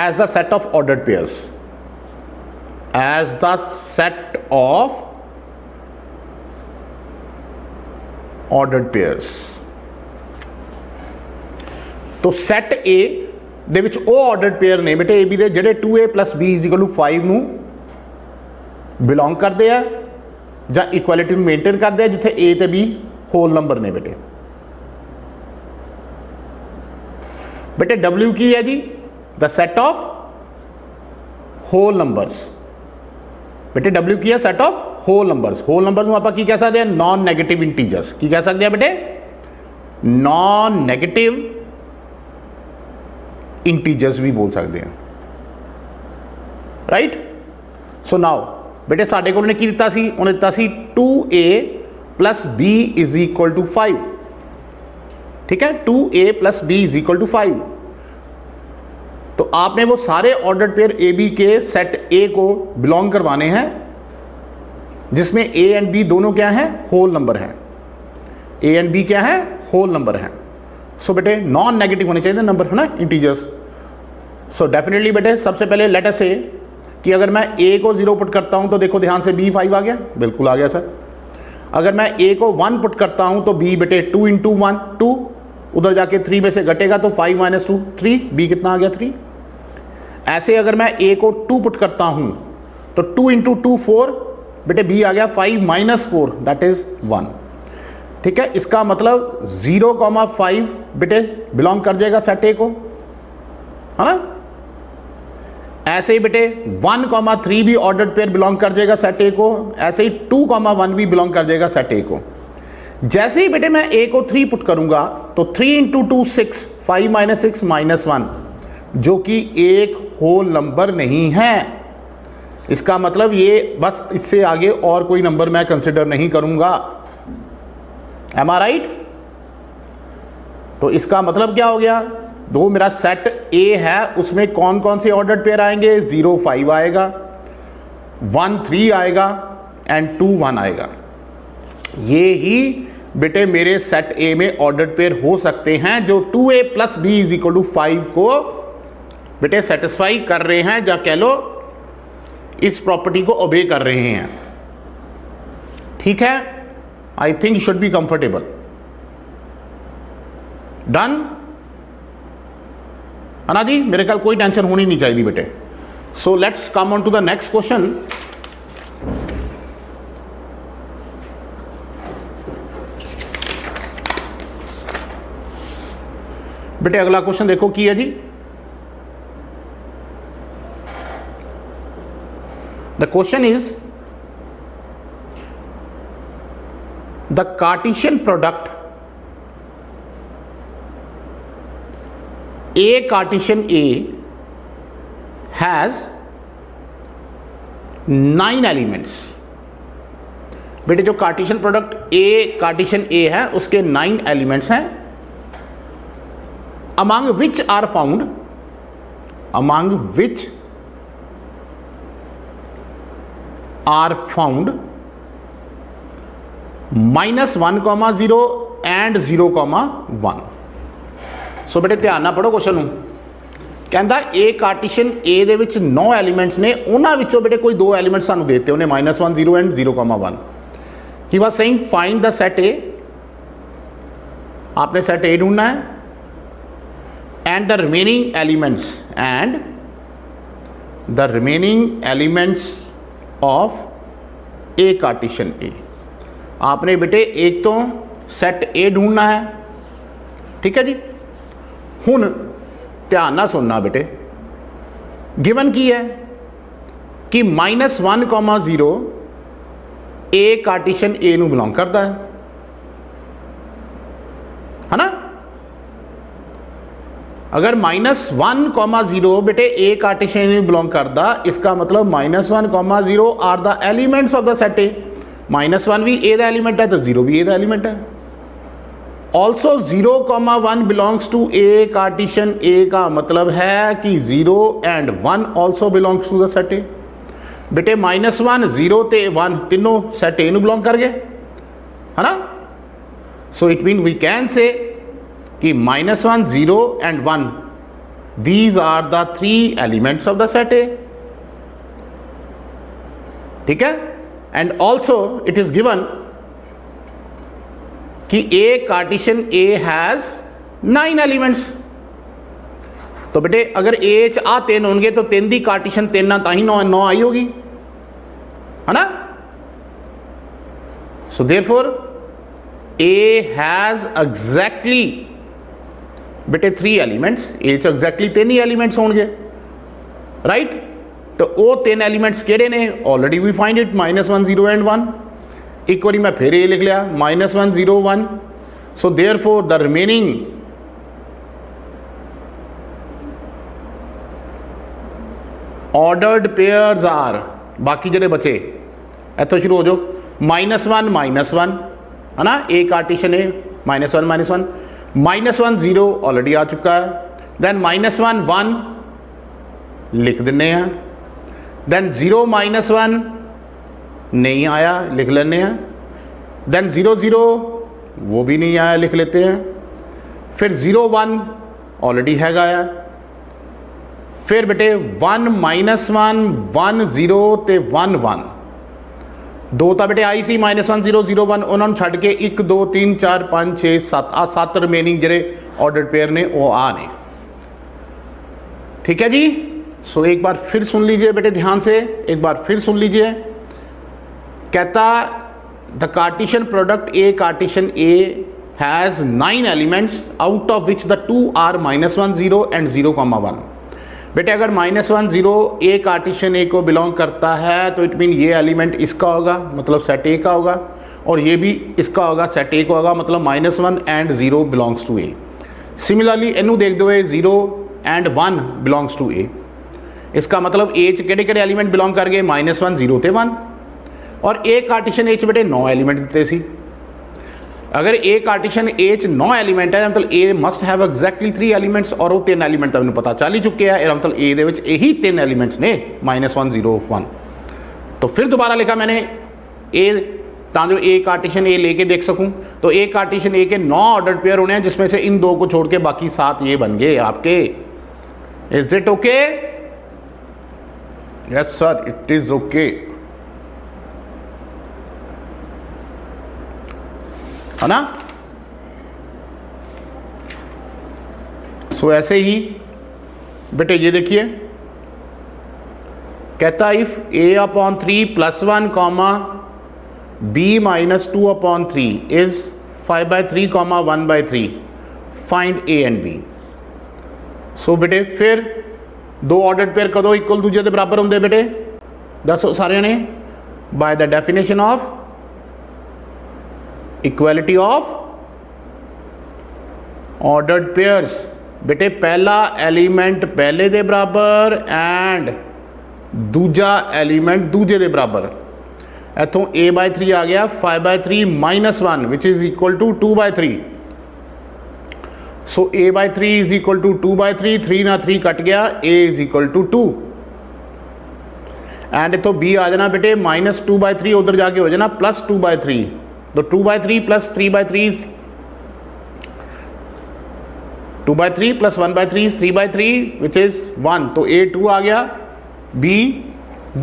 as the set of ordered pairs, as the set of ordered pairs। तो set A दे which ओ ordered pair ने बेटे A B दे जेडे 2a plus b is equal to 5 नू belong करते हैं ਜਾਂ इक्वलिटी मेनटेन करते हैं, जिथे ए ते बी होल नंबर ने बेटे। बेटे W की है जी the set of whole numbers. बेटे W की है set of whole numbers. Whole number में आप कह सकते हैं नॉन नेगेटिव इंटीजर्स। की कह सकते हैं बेटे? नॉन नेगेटिव इंटीजर्स भी बोल सकते हैं, राइट। सो नाउ बेटे साडे कोल ने की दिता सी, उन्हें दिता सी 2a plus b is equal to 5, ठीक है। 2a plus b is equal to 5। तो आपने वो सारे ऑर्डर्ड पेयर ए बी के सेट ए को बिलोंग करवाने हैं जिसमें ए एंड बी दोनों क्या हैं? होल नंबर हैं। ए एंड बी क्या है, होल नंबर है। सो बेटे नॉन नेगेटिव होने चाहिए नंबर, है ना, इंटीजर्स। सो डेफिनेटली बेटे सबसे पहले लेट अस से कि अगर मैं ए को 0 पुट करता हूं तो देखो ध्यान से बी 5 आ गया, बिल्कुल आ गया सर। अगर मैं ए को 1 पुट करता हूं तो बी बेटे 2 इंटू 1 2, उधर जाके 3 में से घटेगा तो 5 माइनस 2 3, बी कितना आ गया 3। ऐसे अगर मैं ए को 2 पुट करता हूं तो 2 इंटू 2 4, बेटे बी आ गया 5 माइनस 4 दैट इज 1। ठीक है, इसका मतलब 0,5 बेटे बिलोंग कर जाएगा सेट ए को, है ना। ऐसे ही बेटे 1,3 भी ऑर्डर्ड पेयर बिलोंग कर जाएगा सेट ए को, ऐसे ही 2,1 भी बिलोंग कर जाएगा सेट ए को। जैसे ही बेटे मैं ए को 3 पुट करूंगा तो 3 इंटू 2 6, 5 माइनस 6 माइनस 1, जो कि एक होल नंबर नहीं है। इसका मतलब ये बस, इससे आगे और कोई नंबर मैं कंसिडर नहीं करूंगा। एम आई राइट? तो इसका मतलब क्या हो गया, दो मेरा सेट ए है उसमें कौन कौन से ऑर्डर्ड पेयर आएंगे, 0 5 आएगा, 1 3 आएगा एंड 2 1 आएगा। ये ही बेटे मेरे सेट ए में ऑर्डर्ड पेयर हो सकते हैं जो 2a plus B is equal to 5 को बेटे सेटिस्फाई कर रहे हैं, या कह लो इस प्रॉपर्टी को ओबे कर रहे हैं। ठीक है, I think should be comfortable. Done अना जी, मेरे ख्याल कोई टेंशन होनी नहीं चाहिए बेटे। So let's come on to the next question. बेटे अगला क्वेश्चन देखो की है जी, the question is the Cartesian product A Cartesian A has 9 elements. बेटे जो Cartesian product A Cartesian A है उसके 9 एलिमेंट्स हैं। among which are found -1,0 and 0,1। ਸੋ ਬੇਟੇ ਧਿਆਨ ਨਾਲ ਪੜੋ ਕੁਐਸਚਨ ਨੂੰ। ਕਹਿੰਦਾ ਏ ਕਾਰਟੀਸ਼ੀਅਨ ਏ ਦੇ ਵਿੱਚ 9 ਐਲੀਮੈਂਟਸ ਨੇ, ਉਹਨਾਂ ਵਿੱਚੋਂ ਬੇਟੇ ਕੋਈ 2 ਐਲੀਮੈਂਟ ਸਾਨੂੰ ਦੇ ਦਿੱਤੇ ਉਹਨੇ, -1 0 and 0,1। He was saying find the set A, आपने सेट ए ढूंढना है, and the remaining elements of A Cartesian A. आपने बेटे एक तो सेट ए ढूंढना है, ठीक है जी। हुण ध्यान ना सुनना बेटे, गिवन की है कि -1,0 ए कार्टेशियन ए नू बिलोंग करता है ना। अगर -1,0 बेटे ए कार्टेशियन ए बिलोंग करता, इसका मतलब -1,0 are the elements of the set A. -1 भी ए दा एलिमेंट है तो 0 भी ए दा एलिमेंट है। Also 0,1 belongs to A Cartesian A का मतलब है कि 0 and 1 also belongs to the set A. बेटे -1 0 ते 1 तीनों सेट ए नू बिलोंग कर गए, है ना। So it mean we can say कि -1 0 and 1 these are the 3 elements of the set A, ठीक है। And also it is given कि A Cartesian A has 9 elements. तो बेटे अगर ए च आ 3 होंगे तो 3 दी कार्टेशियन 3 ता ही 9 आई होगी, है ना। So therefore A has exactly बेटे 3 एलिमेंट्स, ए च एग्जैक्टली 3 ही एलिमेंट्स होंगे, राइट। तो वो 3 एलिमेंट्स केड़े ने, already we find it, -1 0 and 1। एक बारी मैं फिर ये लिख लिया -1 0 1। So therefore the remaining ordered pairs are, बाकी जेडे बचे इतों शुरू हो जाओ, -1 -1 है ना, ए कार्टेशियन ए -1 -1 0 ऑलरेडी आ चुका है। देन -1 1 लिख दिने हैं, देन 0 -1 नहीं आया, लिख लेने हैं। देन 0 0 वो भी नहीं आया, लिख लेते हैं। फिर 0 1 ऑलरेडी हैगा है। फिर बेटे 1 -1 1 0 ਤੇ 1 1 दो ਤਾਂ बेटे आई सी -1 0 0 1 उन्होंने छड़ के 1 2 3 4 5 6 7 आ 7 रिमेनिंग ਜਿਹੜੇ ऑर्डर्ड पेयर ने वो आ ने। ठीक है जी। सो एक बार फिर सुन लीजिए बेटे ध्यान से, एक बार फिर सुन लीजिए। कहता the Cartesian product A Cartesian A has 9 elements out of which the 2 are -1 0 and 0, 1। बेटे अगर -1 0 ए कार्टेशियन ए को बिलोंग करता है तो इट मीन ये एलिमेंट इसका होगा, मतलब सेट ए का होगा, और ये भी इसका होगा, सेट ए का होगा, मतलब -1 एंड 0 बिलोंग्स टू ए। सिमिलरली इनू देख दो 0 एंड 1 बिलोंग्स टू ए। इसका मतलब ए च किहड़े एलिमेंट बिलोंग कर गए, -1 0 ते 1। और ए कार्टेशियन ए च बेटे 9 एलिमेंट दिते सी। अगर ए कार्टेशियन ए च 9 एलिमेंट है मतलब ए मस्ट हैव एग्जैक्टली 3 एलिमेंट्स, और वो 3 एलिमेंट तो मैंने पता चल ही चुके हैं, मतलब ए दे विच यही 3 एलिमेंट्स ने -1 0 1। तो फिर दोबारा लिखा मैंने ए तां जो ए कार्टेशियन ए लेके देख सकूं। तो ए कार्टेशियन ए के 9 ऑर्डर्ड पेयर होने हैं, जिसमें से इन 2 को छोड़ के बाकी 7 ये बन गए आपके। Is it okay? Yes sir, it is okay, है ना। सो ऐसे ही बेटे ये देखिए, कहता if a/3 + 1 comma b - 2/3 is 5/3 1/3, find a and b। सो बेटे फिर 2 ऑर्डर्ड पेयर कदों इक्वल दूजे के बराबर होंगे बेटे, दसो सारे ने, bye the definition of equality of ordered pairs. बेटे पहला एलिमेंट पहले दे बराबर एंड दूजा एलिमेंट दूजे दे बराबर। इथों a/3 आ गया 5/3 - 1 which is equal to 2/3। So a/3 is equal to 2/3, 3 ना 3 कट गया, a is equal to 2। And इथों b आ जाना बेटे -2/3, उधर जाके हो जाना +2/3। तो 2/3 + 3/3 2/3 + 1/3 3/3 विच इज 1। तो a 2 आ गया, b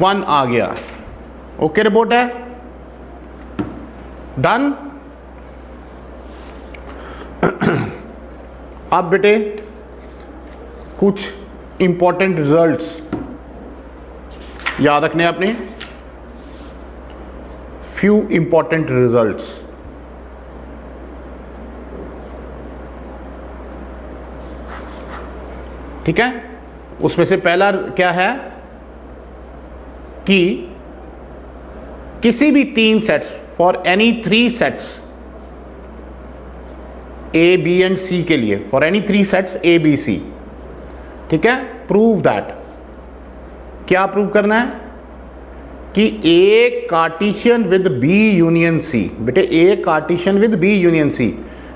1 आ गया। ओके रिपोर्ट है, डन। अब बेटे कुछ इंपॉर्टेंट रिजल्ट्स याद रखने अपने, few important results। ठीक है, उसमें से पहला क्या है कि किसी भी 3 sets for any 3 sets A B and C के लिए, for any 3 sets A B C, ठीक है, प्रूव दैट, क्या प्रूव करना है कि A Cartesian with B union C. बेटे A Cartesian with B union C,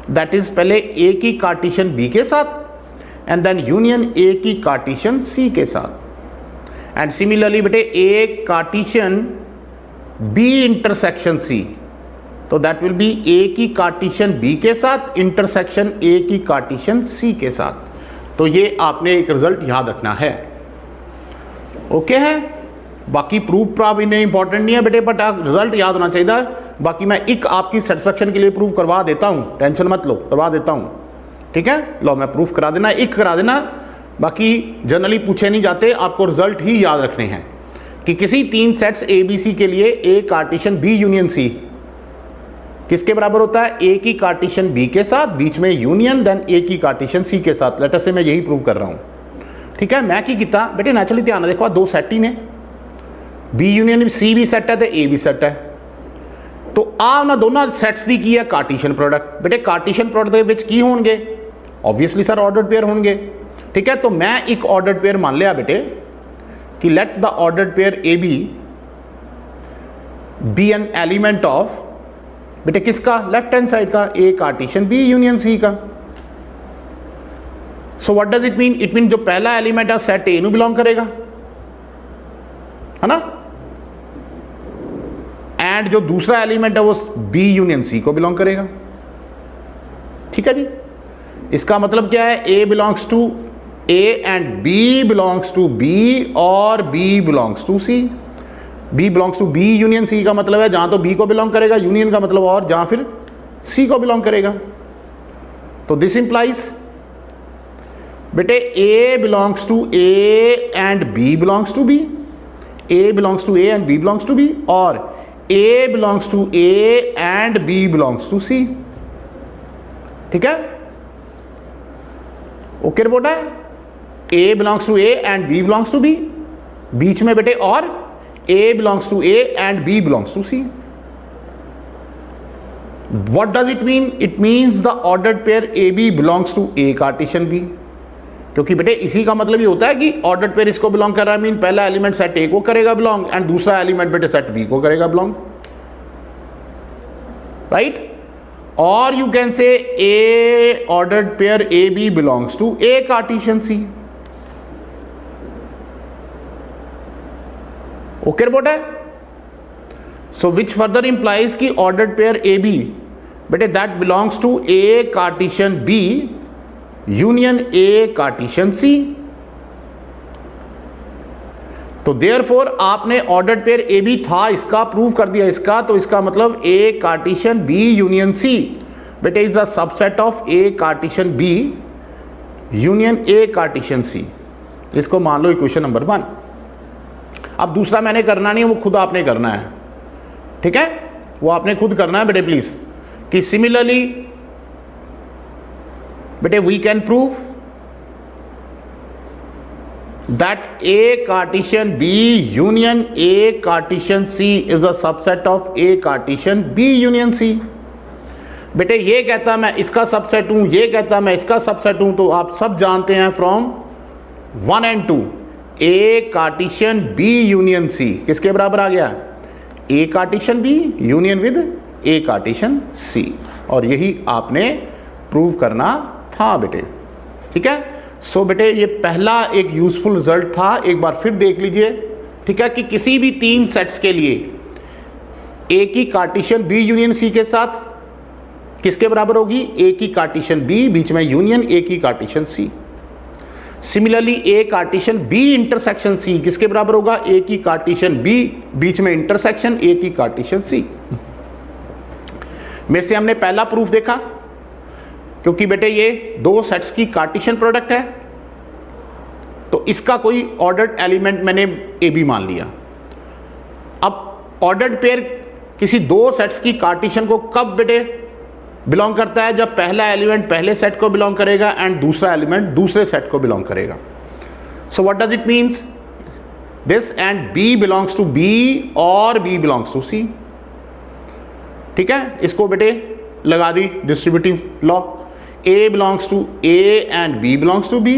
that is पहले ए की कार्टेशियन बी के साथ एंड देन यूनियन ए की कार्टेशियन सी के साथ। एंड सिमिलरली बेटे A Cartesian B intersection C, तो दैट विल बी ए की कार्टेशियन बी के साथ इंटरसेक्शन ए की कार्टेशियन सी के साथ। तो ये आपने एक रिजल्ट याद रखना है। ओके है, बाकी प्रूफ प्राव इन्हें इंपॉर्टेंट नहीं है बेटे, बट रिजल्ट याद होना चाहिए। बाकी मैं एक आपकी सेटिस्फेक्शन के लिए प्रूव करवा देता हूं, टेंशन मत लो, करवा देता हूं। ठीक है, लो मैं प्रूफ करा देना, एक करा देना, बाकी जनरली पूछे नहीं जाते, आपको रिजल्ट ही याद रखने हैं कि किसी 3 सेट्स ए बी सी के लिए ए कार्टेशियन बी यूनियन सी किसके बराबर होता है, ए की कार्टेशियन बी के साथ, बीच में यूनियन, देन ए की कार्टेशियन सी के साथ। लेटर से मैं यही प्रूव कर रहा हूं। ठीक है, मैं की किया बेटे, नेचुरली ध्यान देखो, 2 सेट ही ने, बी यूनियन सी भी सेट है तो ए भी सेट है, तो आ उन्होंने दोनों सैट्स की की है कार्टेशियन प्रोडक्ट। बेटे कार्टेशियन प्रोडक्ट की होंगे, ऑब्वियसली सर ऑर्डर्ड पेयर होंगे। ठीक है, तो मैं एक ऑर्डर्ड पेयर मान लिया बेटे कि let the ordered pair A b an element of, बेटे किसका, लेफ्ट हैंड साइड का, A Cartesian B union C का। So what does it mean, it mean जो पहला एलिमेंट है सेट ए नु बिलोंग करेगा, है ना, एंड जो दूसरा एलिमेंट है वो बी यूनियन सी को बिलोंग करेगा। ठीक है जी। इसका मतलब क्या है, A belongs to A and B belongs to B और B belongs to C. B belongs to B union C का मतलब है जहां तो बी को बिलोंग करेगा, यूनियन का मतलब और जहां फिर सी को बिलोंग करेगा। तो दिस इंप्लाइज बेटे A belongs to A and B belongs to B, A belongs to A and B belongs to B, और A belongs to A and B belongs to C. ठीक है, ओके रिपोर्ट है। A belongs to A and B belongs to B, बीच में बेटे और A belongs to A and B belongs to C. What does it mean? It means the ordered pair AB belongs to A Cartesian B। क्योंकि बेटे इसी का मतलब ये होता है कि ऑर्डर्ड पेयर इसको बिलोंग कर रहा है, मीन पहला एलिमेंट सेट ए को करेगा बिलोंग एंड दूसरा एलिमेंट बेटे सेट बी को करेगा बिलोंग, राइट। और you can say A ordered pair A B belongs to A Cartesian C. Okay report है। सो विच फर्दर इंप्लाइज की ऑर्डर्ड पेयर ए B बेटे that belongs to A Cartesian B union A Cartesian C. तो therefore आपने ordered pair A B था, इसका prove कर दिया इसका, तो इसका मतलब A Cartesian B union C बेटे is a subset of A Cartesian B union A Cartesian C. इसको मान लो इक्वेशन नंबर 1। अब दूसरा मैंने करना नहीं है, वो खुद आपने करना है, ठीक है, वो आपने खुद करना है बेटे प्लीज। कि सिमिलरली बेटे we can prove that A Cartesian B union A Cartesian C is a subset of A Cartesian B union C. बेटे ये कहता मैं इसका सबसेट हूं, ये कहता मैं इसका सबसेट हूं, तो आप सब जानते हैं from 1 and 2 A Cartesian B union C किसके बराबर आ गया, A Cartesian B union with A Cartesian C. और यही आपने प्रूव करना था बेटे, ठीक है। सो बेटे ये पहला एक यूजफुल रिजल्ट था, एक बार फिर देख लीजिए, ठीक है, कि किसी भी 3 सेट्स के लिए ए की कार्टेशियन बी यूनियन सी के साथ किसके बराबर होगी, ए की कार्टेशियन बी बीच में यूनियन ए की कार्टेशियन सी। सिमिलरली ए कार्टेशियन बी इंटरसेक्शन सी किसके बराबर होगा, ए की कार्टेशियन बी बीच में इंटरसेक्शन ए की कार्टेशियन सी। मेरे से हमने पहला प्रूफ देखा, क्योंकि बेटे ये 2 सेट्स की कार्टेशियन प्रोडक्ट है, तो इसका कोई ऑर्डर्ड एलिमेंट मैंने ए बी मान लिया। अब ऑर्डर्ड पेयर किसी 2 सेट्स की कार्टेशियन को कब बेटे बिलोंग करता है, जब पहला एलिमेंट पहले सेट को बिलोंग करेगा एंड दूसरा एलिमेंट दूसरे सेट को बिलोंग करेगा। So what does it means, this and B belongs to B और बी बिलोंग्स टू सी। ठीक है, इसको बेटे लगा दी distributive law, A belongs to A and B belongs to B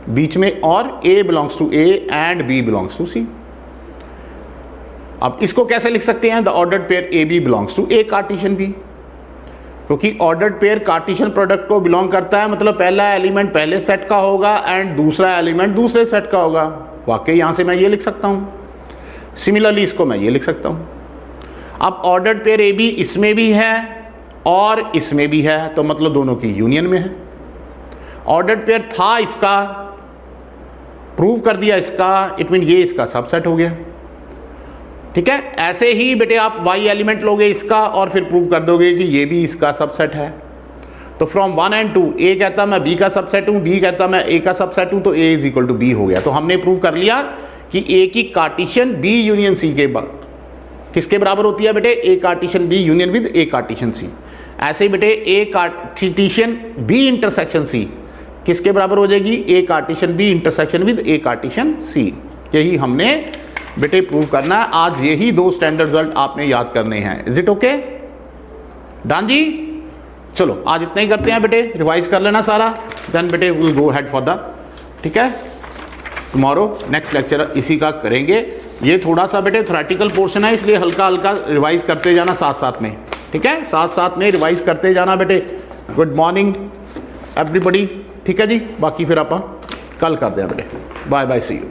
बीच में, और A belongs to A and B belongs to C. अब इसको कैसे लिख सकते हैं, the ordered pair A B belongs to A Cartesian B, क्योंकि ऑर्डर्ड पेयर कार्टेशियन प्रोडक्ट को बिलोंग करता है, मतलब पहला एलिमेंट पहले सेट का होगा एंड दूसरा एलिमेंट दूसरे सेट का होगा। वाकई यहां से मैं ये लिख सकता हूं, सिमिलरली इसको मैं ये लिख सकता हूं। अब ऑर्डर्ड पेयर ए बी इसमें भी है और इसमें भी है, तो मतलब दोनों की यूनियन में है। ऑर्डर्ड पेयर था इसका, प्रूव कर दिया इसका, इट मीन ये इसका सबसेट हो गया। ठीक है, ऐसे ही बेटे आप y एलिमेंट लोगे इसका और फिर प्रूव कर दोगे कि ये भी इसका सबसेट है। तो फ्रॉम 1 and 2 ए कहता मैं b का सबसेट हूं, b कहता मैं a का सबसेट हूं, तो a is equal to b हो गया। तो हमने प्रूव कर लिया कि a की कार्टेशियन b यूनियन c के किसके बराबर होती है बेटे, a Cartesian b union with a Cartesian c। ऐसे ही बेटे a Cartesian b intersection c किसके बराबर हो जाएगी, a Cartesian b intersection with a Cartesian c। यही हमने बेटे प्रूव करना है। आज यही 2 स्टैंडर्ड रिजल्ट आपने याद करने हैं। इज इट ओके डान जी? चलो आज इतना ही करते हैं बेटे, रिवाइज कर लेना सारा, देन बेटे will go head for the, ठीक है, टुमारो नेक्स्ट लेक्चर इसी का करेंगे। ये थोड़ा सा बेटे थ्योरेटिकल पोर्शन है, इसलिए हल्का हल्का रिवाइज करते जाना साथ साथ में, ठीक है, साथ साथ में रिवाइज करते जाना बेटे। गुड मॉर्निंग एवरीबॉडी, ठीक है जी, बाकी फिर आप कल करते हैं बेटे। Bye bye, see you.